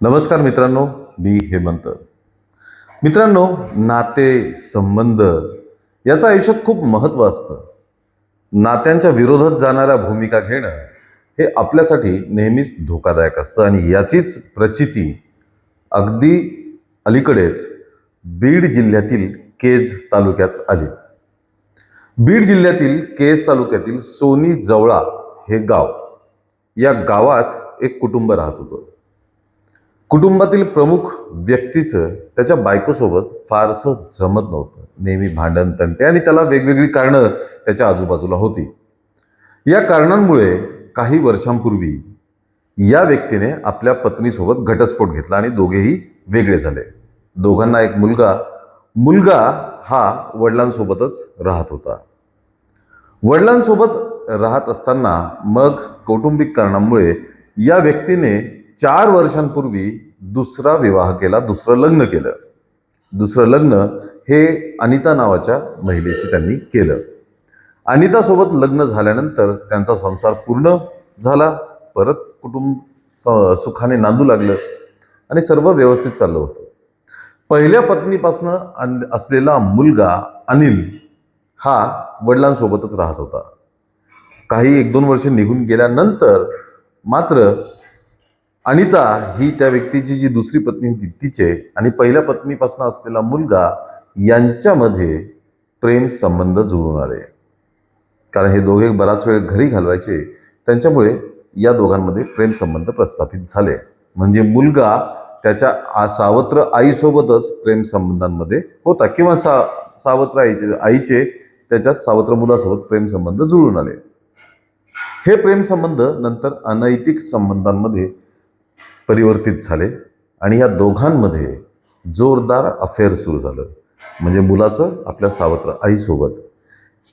नमस्कार मित्रांनो, मी हेमंत. मित्रांनो, नाते, संबंध याचं आयुष्यात खूप महत्त्व असतं. नात्यांच्या विरोधात जाणाऱ्या भूमिका घेणं हे आपल्यासाठी नेहमीच धोकादायक असतं आणि याचीच प्रचिती अगदी अलीकडेच बीड जिल्ह्यातील केज तालुक्यात आली. बीड जिल्ह्यातील केज तालुक्यातील सोनी जवळा हे गाव, या गावात एक कुटुंब राहत होतं. कुटुंबातील प्रमुख व्यक्तीचं त्याच्या बायकोसोबत फारसं जमत नव्हतं. नेहमी भांडण तंटे आणि त्याला वेगवेगळी कारणं त्याच्या आजूबाजूला होती. या कारणांमुळे काही वर्षांपूर्वी या व्यक्तीने आपल्या पत्नीसोबत घटस्फोट घेतला आणि दोघेही वेगळे झाले. दोघांना एक मुलगा मुलगा हा वडिलांसोबतच राहत होता. वडिलांसोबत राहत असताना मग कौटुंबिक कारणांमुळे या व्यक्तीने 4 वर्षांपूर्वी दुसरा विवाह केला, दुसरं लग्न केलं. दुसरं लग्न हे अनिता नावाच्या महिलेशी त्यांनी केलं. अनितासोबत लग्न झाल्यानंतर त्यांचा संसार पूर्ण झाला. परत कुटुंब सुखाने नांदू लागलं आणि सर्व व्यवस्थित चाललं होतं. पहिल्या पत्नीपासनं असलेला मुलगा अनिल हा वडिलांसोबतच राहत होता. काही 1-2 वर्ष निघून गेल्यानंतर मात्र अनिता ही त्या व्यक्तीची जी दुसरी पत्नी होती तिचे आणि पहिल्या पत्नीपासून असलेला मुलगा यांच्यामध्ये प्रेम संबंध जुळून आले. कारण हे दोघे बराच वेळ घरी घालवायचे, त्यांच्यामुळे या दोघांमध्ये प्रेम संबंध प्रस्थापित झाले. म्हणजे मुलगा त्याच्या सावत्र आईसोबतच प्रेम संबंधांमध्ये होता किंवा सावत्र आईचे त्याच्या सावत्र मुलासोबत प्रेम संबंध जुळून आले. हे प्रेम संबंध नंतर अनैतिक संबंधांमध्ये परिवर्तित झाले आणि या दोघांमध्ये जोरदार अफेअर सुरू झालं. म्हणजे मुलाचं आपल्या सावत्र आईसोबत.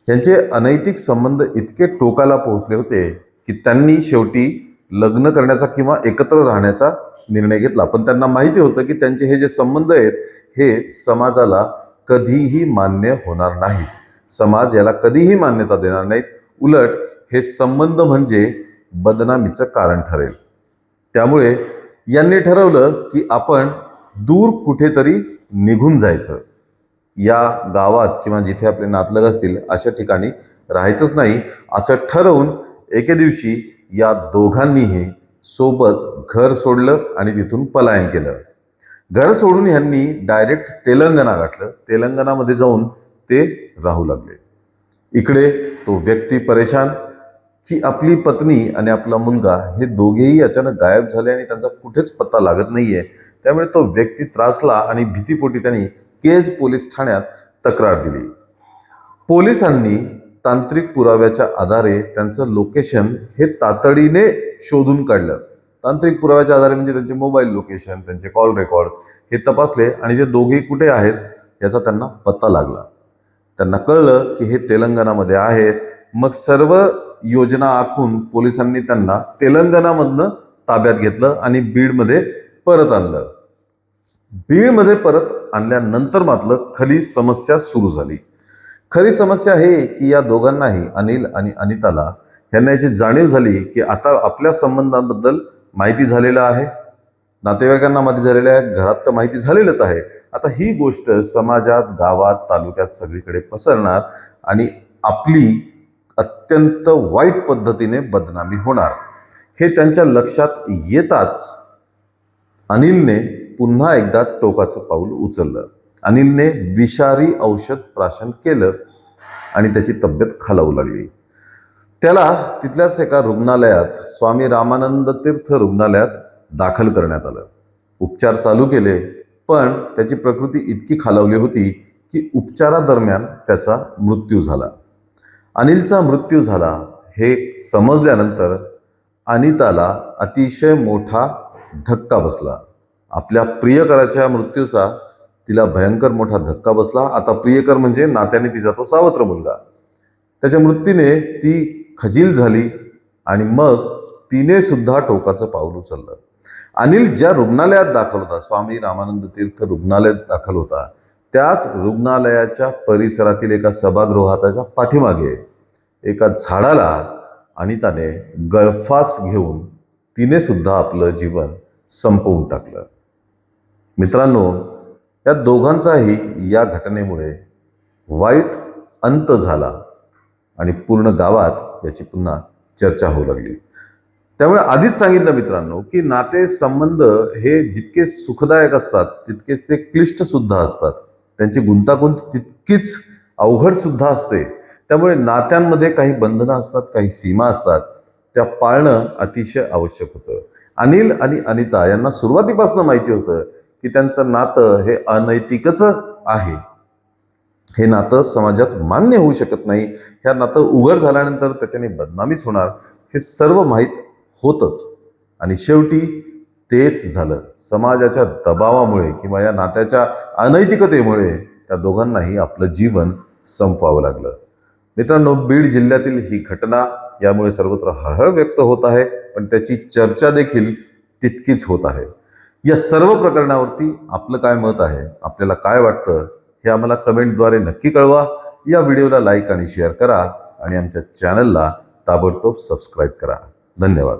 यांचे अनैतिक संबंध इतके टोकाला पोहोचले होते की त्यांनी शेवटी लग्न करण्याचा किंवा एकत्र राहण्याचा निर्णय घेतला. पण त्यांना माहिती होतं की त्यांचे हे जे संबंध आहेत हे समाजाला कधीही मान्य होणार नाहीत. समाज याला कधीही मान्यता देणार नाहीत. उलट हे संबंध म्हणजे बदनामीचं कारण ठरेल. त्यामुळे यांनी ठरवलं की आपण दूर कुठेतरी निघून जायचं. या गावात किंवा जिथे आपले नातलग असतील अशा ठिकाणी राहायचंच नाही, असं ठरवून एके दिवशी या दोघांनीही सोबत घर सोडलं आणि तिथून पलायन केलं. घर सोडून यांनी डायरेक्ट तेलंगणा गाठलं. तेलंगणामध्ये जाऊन ते राहू लागले. इकडे तो व्यक्ती परेशान की आपली पत्नी आणि आपला मुलगा हे दोघेही अचानक गायब झाले आणि त्यांचा कुठेच पत्ता लागत नाहीये. त्यामुळे तो व्यक्ती त्रासला आणि भीतीपोटी त्यांनी केज पोलीस ठाण्यात तक्रार दिली. पोलिसांनी तांत्रिक पुराव्याच्या आधारे त्यांचं लोकेशन हे तातडीने शोधून काढलं. तांत्रिक पुराव्याच्या आधारे म्हणजे त्यांचे मोबाईल लोकेशन, त्यांचे कॉल रेकॉर्ड्स हे तपासले आणि ते दोघे कुठे आहेत याचा त्यांना पत्ता लागला. त्यांना कळलं की हे तेलंगणामध्ये आहेत. मग सर्व योजना आखून पोलिसांनी त्यांना तेलंगणामधनं ताब्यात घेतलं आणि बीडमध्ये परत आणलं. बीडमध्ये परत आणल्यानंतर मात्र खरी समस्या सुरू झाली. खरी समस्या हे की या दोघांनाही, अनिल आणि अनिताला, यांना याची जाणीव झाली की आता आपल्या संबंधांबद्दल माहिती झालेलं आहे, नातेवाईकांना माहिती झालेलं आहे, घरात तर माहिती झालेलंच आहे. आता ही गोष्ट समाजात, गावात, तालुक्यात सगळीकडे पसरणार आणि आपली अत्यंत वाईट पद्धतीने बदनामी होणार. हे त्यांच्या लक्षात येताच अनिलने पुन्हा एकदा टोकाचं पाऊल उचललं. अनिलने विषारी औषध प्राशन केलं आणि त्याची तब्येत खालावू लागली. त्याला तिथल्याच एका रुग्णालयात, स्वामी रामानंद तीर्थ रुग्णालयात दाखल करण्यात आलं. उपचार चालू केले, पण त्याची प्रकृती इतकी खालावली होती की उपचारादरम्यान त्याचा मृत्यू झाला. अनिलचा मृत्यू झाला हे समजल्यानंतर अनिताला अतिशय मोठा धक्का बसला. आपल्या प्रियकराच्या मृत्यूचा तिला भयंकर मोठा धक्का बसला. आता प्रियकर म्हणजे नात्याने तिचा तो सावत्र मुलगा. त्याच्या मृत्यूने ती खजील झाली आणि मग तिने सुद्धा टोकाचं पाऊल उचललं. अनिल ज्या रुग्णालयात दाखल होता, स्वामी रामानंद तीर्थ रुग्णालयात दाखल होता, त्याच रुग्णालयाच्या परिसरातील एका सभागृहाच्या पाठीमागे एका झाडाला अनिताने गळफास घेऊन तिने सुद्धा आपलं जीवन संपवून टाकलं. मित्रांनो, या दोघांचाही या घटनेमुळे वाईट अंत झाला आणि पूर्ण गावात याची पुन्हा चर्चा होऊ लागली. त्यामुळे आधीच सांगितलं मित्रांनो, की नाते संबंध हे जितके सुखदायक असतात तितकेच ते क्लिष्ट सुद्धा असतात. त्यांची गुंतागुंत तितकीच अवघड सुद्धा असते. त्यामुळे नात्यांमध्ये काही बंधनं असतात, काही सीमा असतात, त्या पाळणं अतिशय आवश्यक होतं. अनिल आणि अनिता यांना सुरुवातीपासून माहिती होतं की त्यांचं नातं हे अनैतिकच आहे. हे नातं समाजात मान्य होऊ शकत नाही. ह्या नातं उघड झाल्यानंतर त्याच्याने बदनामीच होणार, हे सर्व माहीत होतच. आणि शेवटी तेच झालं. समाजाच्या दबावामुळे किंवा या नात्याच्या अनैतिकतेमुळे त्या दोघांनाही आपलं जीवन संपवावं लागलं. मित्रांनो, बीड जिल्ह्यातील ही घटना, यामुळे सर्वत्र हळहळ व्यक्त होत आहे, पण त्याची चर्चा देखील तितकीच होत आहे. या सर्व प्रकरणावरती आपलं काय मत आहे, आपल्याला काय वाटतं, हे आम्हाला कमेंटद्वारे नक्की कळवा. या व्हिडिओला लाईक आणि शेअर करा आणि आमच्या चॅनलला ताबडतोब सबस्क्राईब करा. धन्यवाद.